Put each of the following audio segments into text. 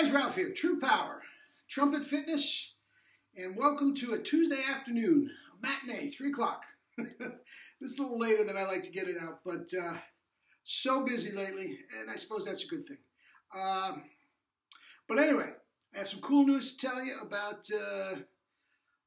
guys, Ralph here, True Power, Trumpet Fitness, and welcome to a Tuesday afternoon, a matinee, 3 o'clock. This is a little later than I like to get it out, but so busy lately, and I suppose that's a good thing. But anyway, I have some cool news to tell you about a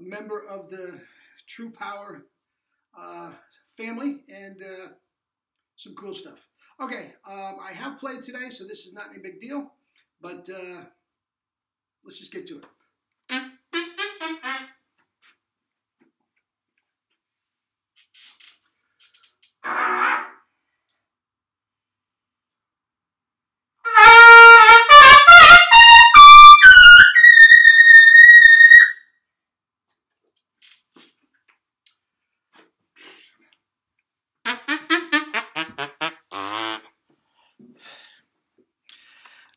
member of the True Power family and some cool stuff. Okay, I have played today, so this is not any big deal. But let's just get to it.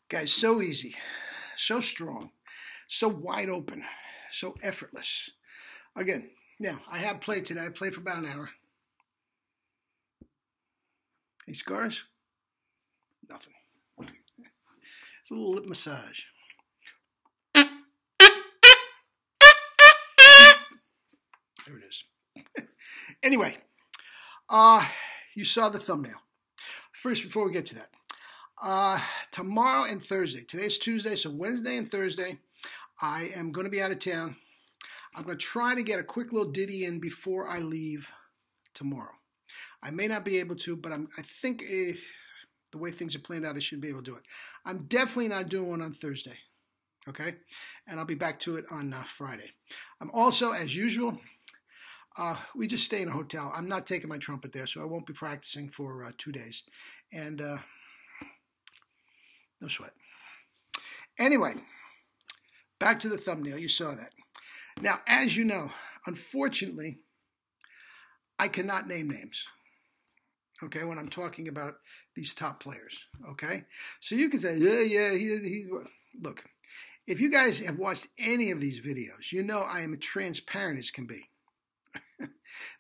Guys, so easy, so strong, so wide open, so effortless. Again, yeah, I have played today. I played for about an hour. Any scars? Nothing. It's a little lip massage. There it is. Anyway, you saw the thumbnail. First, before we get to that, tomorrow and Thursday. Today's Tuesday, so Wednesday and Thursday, I am going to be out of town. I'm going to try to get a quick little ditty in before I leave tomorrow. I may not be able to, but I think the way things are planned out, I should be able to do it. I'm definitely not doing one on Thursday, okay? And I'll be back to it on Friday. I'm also, as usual, we just stay in a hotel. I'm not taking my trumpet there, so I won't be practicing for 2 days. And no sweat. Anyway, back to the thumbnail. You saw that. Now, as you know, unfortunately, I cannot name names, okay, when I'm talking about these top players, okay? So you can say, he look, if you guys have watched any of these videos, you know I am as transparent as can be.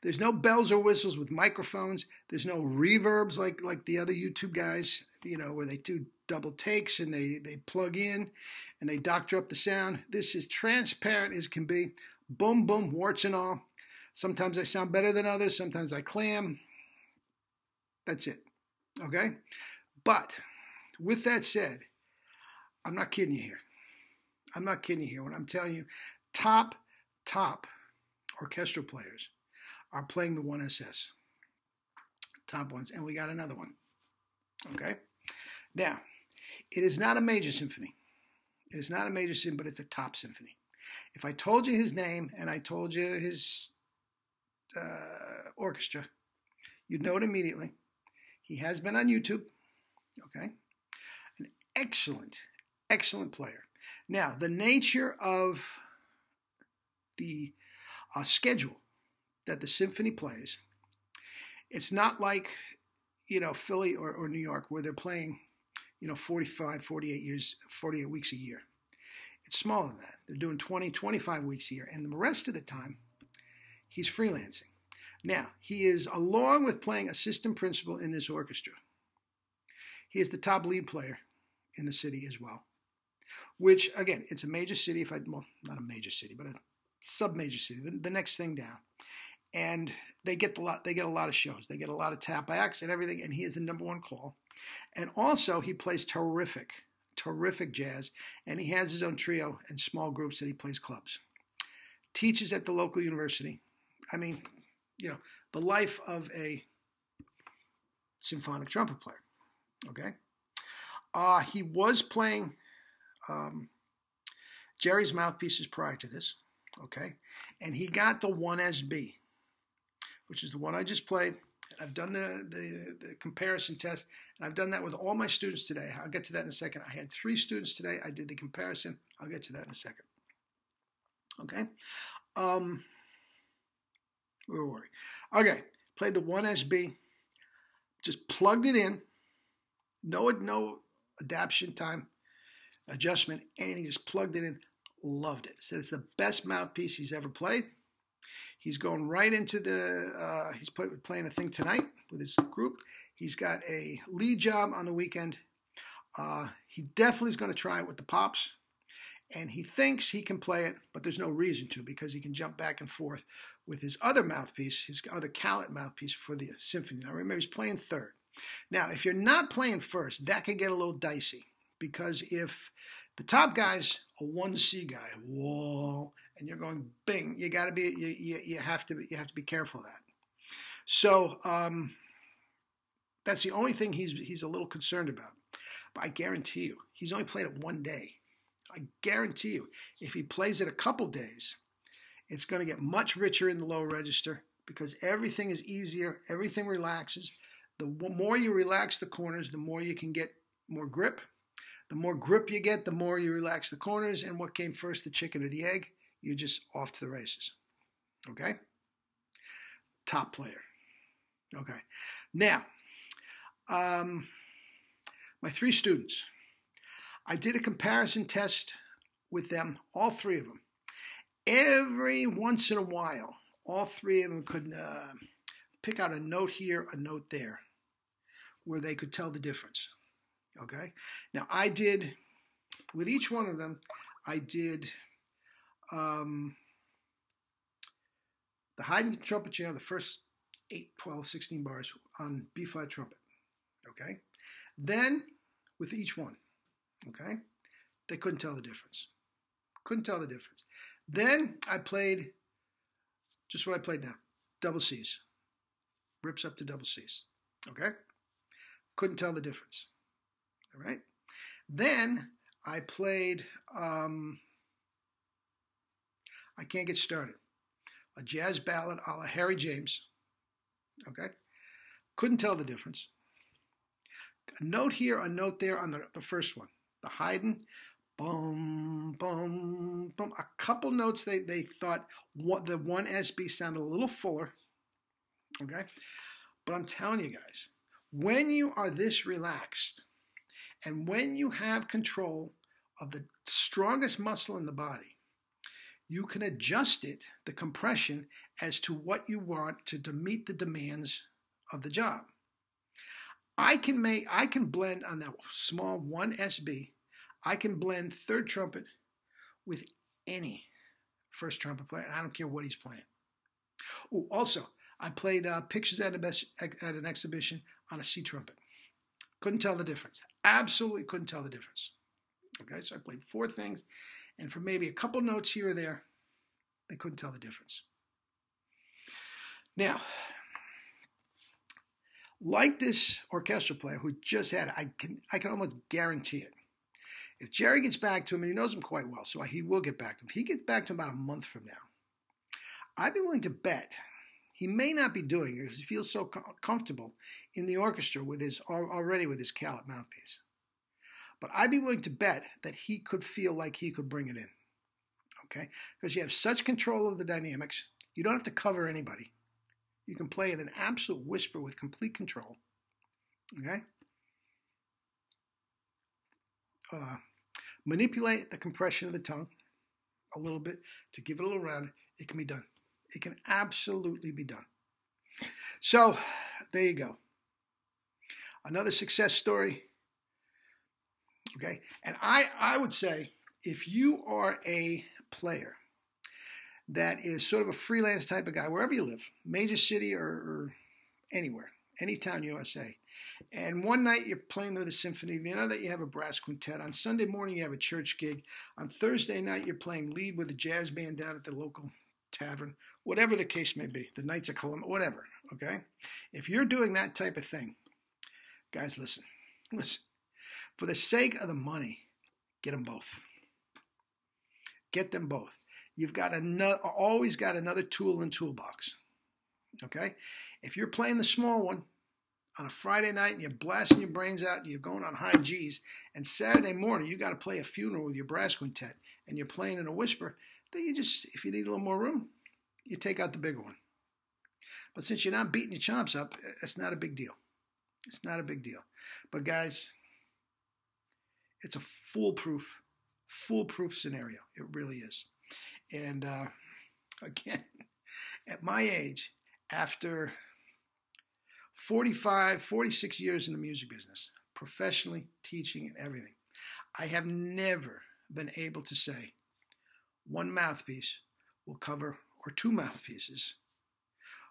There's no bells or whistles with microphones. There's no reverbs like the other YouTube guys, you know, where they do double takes and they plug in and they doctor up the sound. This is transparent as can be. Boom, boom, warts and all. Sometimes I sound better than others. Sometimes I clam. That's it. Okay? But with that said, I'm not kidding you here. I'm not kidding you here when I'm telling you top orchestral players are playing the 1SS. Top ones. And we got another one. Okay? Now, it is not a major symphony. It is not a major symphony, but it's a top symphony. If I told you his name and I told you his orchestra, you'd know it immediately. He has been on YouTube. Okay? An excellent, excellent player. Now, the nature of the schedule that the symphony plays, it's not like, you know, Philly or New York where they're playing, you know, 45, 48 weeks a year. It's smaller than that. They're doing 20, 25 weeks a year. And the rest of the time, he's freelancing. Now, he is, along with playing assistant principal in this orchestra, he is the top lead player in the city as well. Which, again, it's a major city. Well, not a major city, but a sub-major city, the next thing down. And they get a lot of shows. They get a lot of tap acts and everything, and he is the #1 call. And also, he plays terrific jazz, and he has his own trio and small groups that he plays clubs. Teaches at the local university. I mean, you know, the life of a symphonic trumpet player, okay? He was playing Jerry's mouthpieces prior to this, okay? And he got the 1SB, which is the one I just played. I've done the comparison test, and I've done that with all my students today. I'll get to that in a second. I had 3 students today. I did the comparison. I'll get to that in a second. Okay? Where were we? Okay, played the 1SB. Just plugged it in. No adaptation time, adjustment, anything. Just plugged it in. Loved it. Said it's the best mouthpiece he's ever played. He's going right into the, he's playing a thing tonight with his group. He's got a lead job on the weekend. He definitely is going to try it with the pops, and he thinks he can play it, but there's no reason to because he can jump back and forth with his other mouthpiece, his other Calet mouthpiece for the symphony. Now remember, he's playing third. Now, if you're not playing first, that could get a little dicey because if the top guy's a 1C guy, whoa, and you're going bing, you got to be you have to be careful of that. So that's the only thing he's a little concerned about. But I guarantee you, he's only played it one day. I guarantee you, if he plays it a couple days, it's going to get much richer in the lower register because everything is easier, everything relaxes. The more you relax the corners, the more you can get more grip. The more grip you get, the more you relax the corners. And what came first, the chicken or the egg? You're just off to the races. Okay? Top player. Okay. Now, my 3 students. I did a comparison test with them, all 3 of them. Every once in a while, all 3 of them could pick out a note here, a note there, where they could tell the difference. Okay? Now, I did, with each one of them, I did the Haydn trumpet channel, the first 8, 12, 16 bars on B-flat trumpet. Okay? Then, with each one, okay, they couldn't tell the difference. Couldn't tell the difference. Then I played just what I played now, double C's. Rips up to double C's. Okay? Couldn't tell the difference. All right? Then I played, I Can't Get Started, a jazz ballad a la Harry James. Okay? Couldn't tell the difference. A note here, a note there on the first one. The Haydn, bum, bum, bum. A couple notes they thought the 1SB sounded a little fuller. Okay? But I'm telling you guys, when you are this relaxed and when you have control of the strongest muscle in the body, you can adjust it, the compression, as to what you want to meet the demands of the job. I can blend on that small 1SB, I can blend third trumpet with any first trumpet player, and I don't care what he's playing. Oh, also, I played Pictures at an Exhibition on a C trumpet. Couldn't tell the difference. Absolutely couldn't tell the difference. Okay, so I played 4 things, and for maybe a couple notes here or there, they couldn't tell the difference. Now, like this orchestral player who just had it, I can almost guarantee it. If Jerry gets back to him, and he knows him quite well, so he will get back to him. If he gets back to him about a month from now, I'd be willing to bet he may not be doing it because he feels so comfortable in the orchestra with already with his Calet mouthpiece. But I'd be willing to bet that he could feel like he could bring it in. Okay? Because you have such control of the dynamics, you don't have to cover anybody. You can play in an absolute whisper with complete control. Okay? Manipulate the compression of the tongue a little bit to give it a little round. It can be done. It can absolutely be done. So, there you go. Another success story. Okay? And I would say if you are a player that is sort of a freelance type of guy, wherever you live, major city or anywhere, any town USA, and one night you're playing with a symphony, the other night you have a brass quintet, on Sunday morning you have a church gig, on Thursday night you're playing lead with a jazz band down at the local tavern, whatever the case may be, the Knights of Columbus, whatever, okay? If you're doing that type of thing, guys, listen. For the sake of the money, get them both. Get them both. You've got always got another tool in the toolbox, okay? If you're playing the small one on a Friday night and you're blasting your brains out and you're going on high G's, and Saturday morning you got to play a funeral with your brass quintet and you're playing in a whisper, then you just, if you need a little more room, you take out the bigger one. But since you're not beating your chops up, it's not a big deal. It's not a big deal. But guys, it's a foolproof scenario. It really is. And again, at my age, after 45, 46 years in the music business, professionally, teaching and everything. I have never been able to say one mouthpiece will cover, or two mouthpieces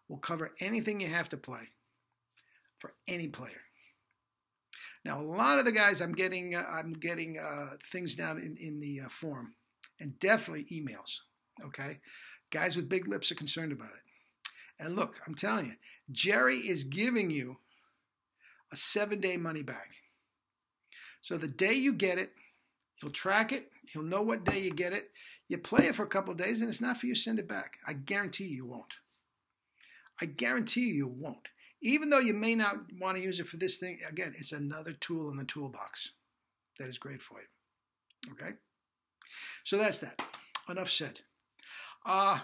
will cover anything you have to play for any player. Now, a lot of the guys I'm getting things down in the forum, and definitely emails. Okay, guys with big lips are concerned about it. And look, I'm telling you, Jerry is giving you a 7-day money back. So the day you get it, he'll track it. He'll know what day you get it. You play it for a couple of days, and it's not for you, send it back. I guarantee you won't. I guarantee you won't. Even though you may not want to use it for this thing, again, it's another tool in the toolbox that is great for you. Okay? So that's that. Enough said. I'll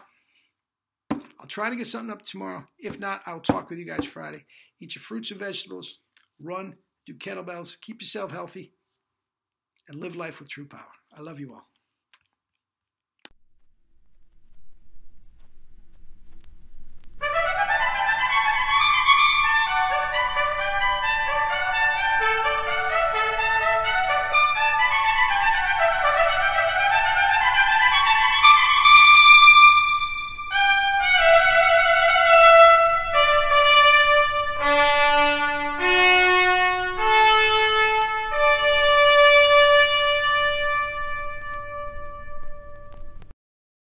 try to get something up tomorrow. If not, I'll talk with you guys Friday. Eat your fruits and vegetables. Run. Do kettlebells. Keep yourself healthy. And live life with true power. I love you all.